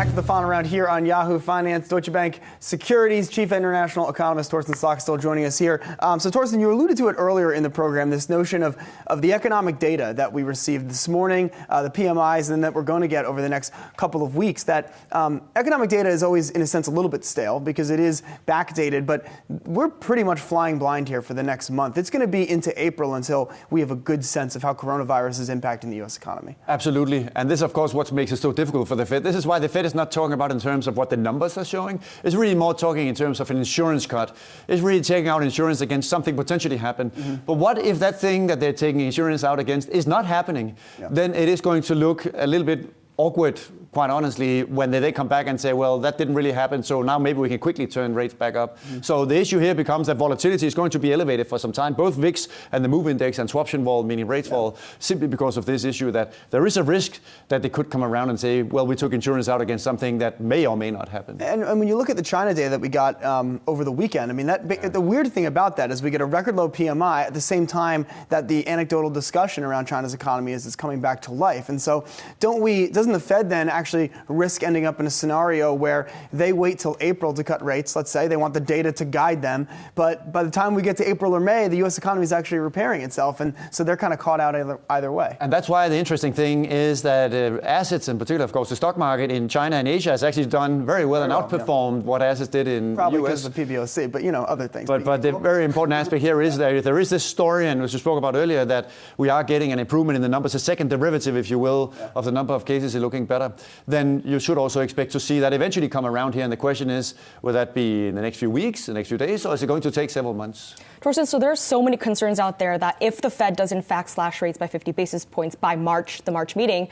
back to the final round here on Yahoo Finance. Deutsche Bank Securities Chief International Economist Torsten Slok still joining us here. So Torsten, you alluded to it earlier in the program, this notion of the economic data that we received this morning, the PMIs, and that we're going to get over the next couple of weeks. That economic data is always, in a sense, a little bit stale because it is backdated, but we're pretty much flying blind here for the next month. It's going to be into April until we have a good sense of how coronavirus is impacting the U.S. economy. Absolutely. And this, of course, what makes it so difficult for the Fed. This is why the Fed is not talking about in terms of what the numbers are showing. It's really more talking in terms of an insurance cut. It's really taking out insurance against something potentially happen. But what if that thing that they're taking insurance out against is not happening? Then it is going to look a little bit awkward, quite honestly, when they come back and say, well, that didn't really happen, so now maybe we can quickly turn rates back up. So the issue here becomes that volatility is going to be elevated for some time, both VIX and the MOVE index and swaption vol, meaning rates fall, simply because of this issue that there is a risk that they could come around and say, well, we took insurance out against something that may or may not happen. And when you look at the China data that we got over the weekend, I mean, the weird thing about that is we get a record low PMI at the same time that the anecdotal discussion around China's economy is coming back to life. And so doesn't the Fed then actually risk ending up in a scenario where they wait till April to cut rates? Let's say they want the data to guide them, but by the time we get to April or May, the U.S. economy is actually repairing itself, and so they're kind of caught out either way. And that's why the interesting thing is that assets, in particular, of course, the stock market in China and Asia has actually done very well and outperformed what assets did in probably U.S. because of the PBOC, but other things. But the very important aspect here is that there is this story, and as we spoke about earlier, that we are getting an improvement in the numbers, a second derivative, if you will, of the number of cases is looking better. Then you should also expect to see that eventually come around here. And the question is, will that be in the next few weeks, the next few days, or is it going to take several months? Torsten, so there are so many concerns out there that if the Fed does in fact slash rates by 50 basis points by the March meeting,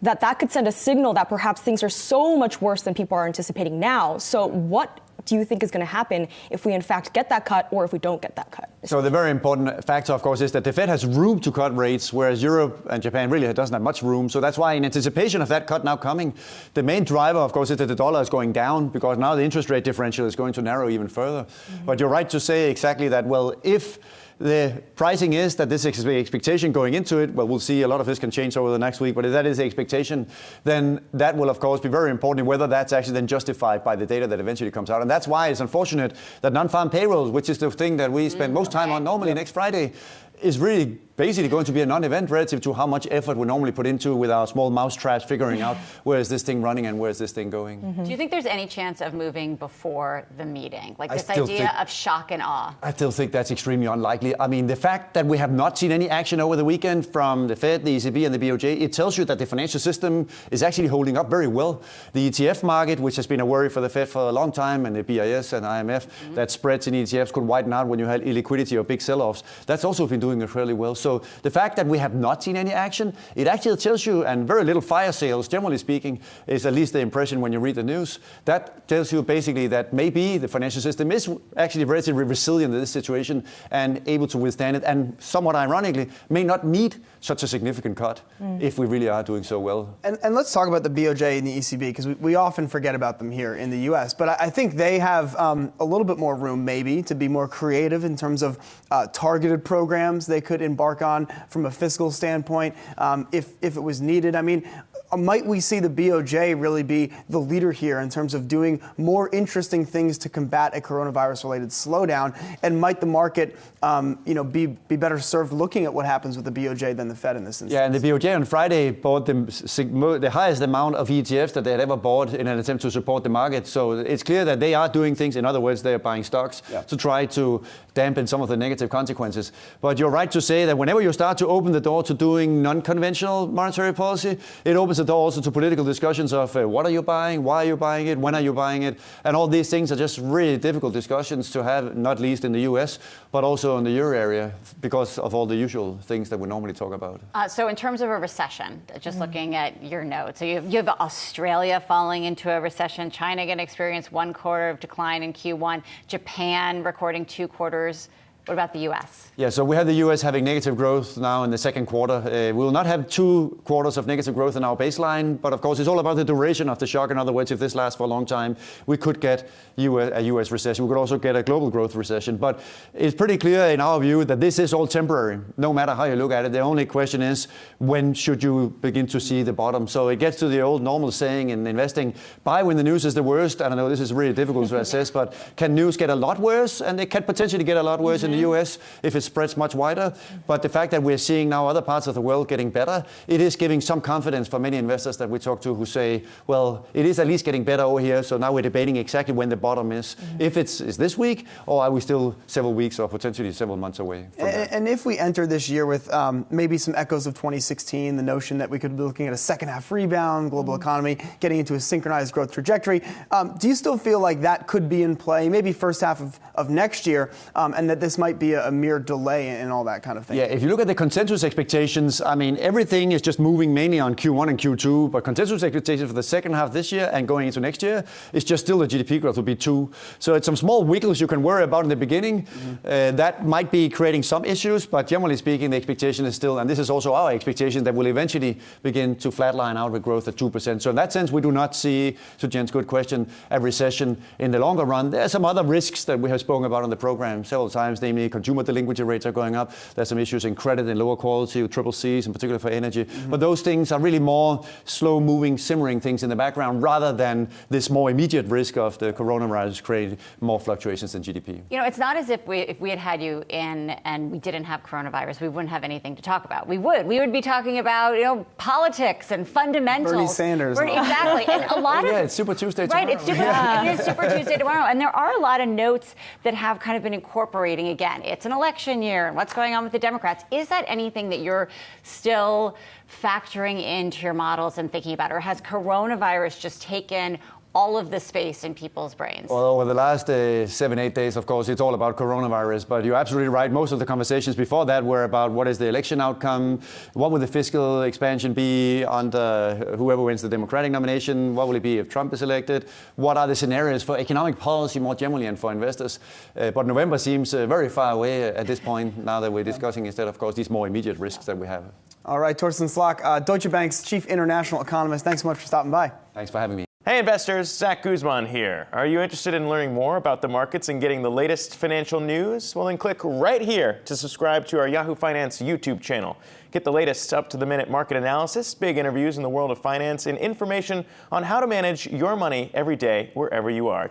that could send a signal that perhaps things are so much worse than people are anticipating now. So what do you think is going to happen if we in fact get that cut or if we don't get that cut? So the very important factor, of course, is that the Fed has room to cut rates, whereas Europe and Japan really doesn't have much room. So that's why in anticipation of that cut now coming, the main driver, of course, is that the dollar is going down because now the interest rate differential is going to narrow even further. But you're right to say exactly that, well, if the pricing is that this is the expectation going into it. Well, we'll see. A lot of this can change over the next week. But if that is the expectation, then that will, of course, be very important whether that's actually then justified by the data that eventually comes out. And that's why it's unfortunate that non-farm payrolls, which is the thing that we spend most time on normally next Friday, is really basically going to be a non-event relative to how much effort we normally put into with our small mouse traps figuring out where is this thing running and where is this thing going. Do you think there's any chance of moving before the meeting? Like this idea of shock and awe? I still think that's extremely unlikely. I mean, the fact that we have not seen any action over the weekend from the Fed, the ECB, and the BOJ, it tells you that the financial system is actually holding up very well. The ETF market, which has been a worry for the Fed for a long time, and the BIS and IMF, that spreads in ETFs could widen out when you had illiquidity or big sell-offs. That's also been doing fairly well. So the fact that we have not seen any action, it actually tells you, and very little fire sales, generally speaking, is at least the impression when you read the news. That tells you basically that maybe the financial system is actually relatively resilient in this situation and able to withstand it, and somewhat ironically, may not need such a significant cut if we really are doing so well. And let's talk about the BOJ and the ECB, because we often forget about them here in the U.S. But I think they have a little bit more room, maybe, to be more creative in terms of targeted programs they could embark on from a fiscal standpoint if it was needed. I mean, might we see the BOJ really be the leader here in terms of doing more interesting things to combat a coronavirus-related slowdown? And might the market, be better served looking at what happens with the BOJ than the Fed in this instance? Yeah, and the BOJ on Friday bought the highest amount of ETFs that they had ever bought in an attempt to support the market. So it's clear that they are doing things. In other words, they are buying stocks to try to dampen some of the negative consequences. But you're right to say that whenever you start to open the door to doing non-conventional monetary policy, it opens the door also to political discussions of what are you buying, why are you buying it, when are you buying it, and all these things are just really difficult discussions to have, not least in the US, but also in the euro area, because of all the usual things that we normally talk about. So in terms of a recession, just looking at your notes, so you have Australia falling into a recession, China going to experience 1 quarter of decline in Q1, Japan recording 2 quarters What about the U.S.? Yeah, so we have the U.S. having negative growth now in the second quarter. We will not have 2 quarters of negative growth in our baseline, but of course it's all about the duration of the shock. In other words, if this lasts for a long time, we could get a U.S. recession. We could also get a global growth recession. But it's pretty clear in our view that this is all temporary, no matter how you look at it. The only question is, when should you begin to see the bottom? So it gets to the old normal saying in investing, buy when the news is the worst. And I know this is really difficult to assess, but can news get a lot worse? And it can potentially get a lot worse in the US if it spreads much wider. But the fact that we're seeing now other parts of the world getting better, it is giving some confidence for many investors that we talk to who say, well, it is at least getting better over here. So now we're debating exactly when the bottom is. If it's this week, or are we still several weeks or potentially several months away from that? And if we enter this year with maybe some echoes of 2016, the notion that we could be looking at a second half rebound, global economy getting into a synchronized growth trajectory, do you still feel like that could be in play, maybe first half of next year, and that this might be a mere delay and all that kind of thing? Yeah, if you look at the consensus expectations, I mean, everything is just moving mainly on Q1 and Q2, but consensus expectations for the second half this year and going into next year is just still the GDP growth will be 2. So it's some small wiggles you can worry about in the beginning. That might be creating some issues, but generally speaking, the expectation is still, and this is also our expectation, that we'll eventually begin to flatline out with growth at 2%. So in that sense, we do not see, to Jen's good question, a recession in the longer run. There are some other risks that we have spoken about on the program several times, namely consumer delinquency rates are going up. There's some issues in credit and lower quality, triple Cs, in particular for energy. But those things are really more slow-moving, simmering things in the background, rather than this more immediate risk of the coronavirus creating more fluctuations in GDP. You know, it's not as if we had you in and we didn't have coronavirus, we wouldn't have anything to talk about. We would be talking about, you know, politics and fundamentals. Bernie Sanders. Exactly. And a lot of it's Super Tuesday tomorrow. Right, it is Super Tuesday tomorrow. And there are a lot of notes that have kind of been incorporating, again, it's an election year and what's going on with the Democrats. Is that anything that you're still factoring into your models and thinking about, or has coronavirus just taken all of the space in people's brains? Well, over the last 7-8 days, of course, it's all about coronavirus. But you're absolutely right. Most of the conversations before that were about what is the election outcome, what will the fiscal expansion be under whoever wins the Democratic nomination, what will it be if Trump is elected, what are the scenarios for economic policy more generally and for investors. But November seems very far away at this point, now that we're discussing instead, of course, these more immediate risks that we have. All right, Torsten Slok, Deutsche Bank's Chief International Economist. Thanks so much for stopping by. Thanks for having me. Hey investors, Zach Guzman here. Are you interested in learning more about the markets and getting the latest financial news? Well, then click right here to subscribe to our Yahoo Finance YouTube channel. Get the latest up-to-the-minute market analysis, big interviews in the world of finance, and information on how to manage your money every day wherever you are.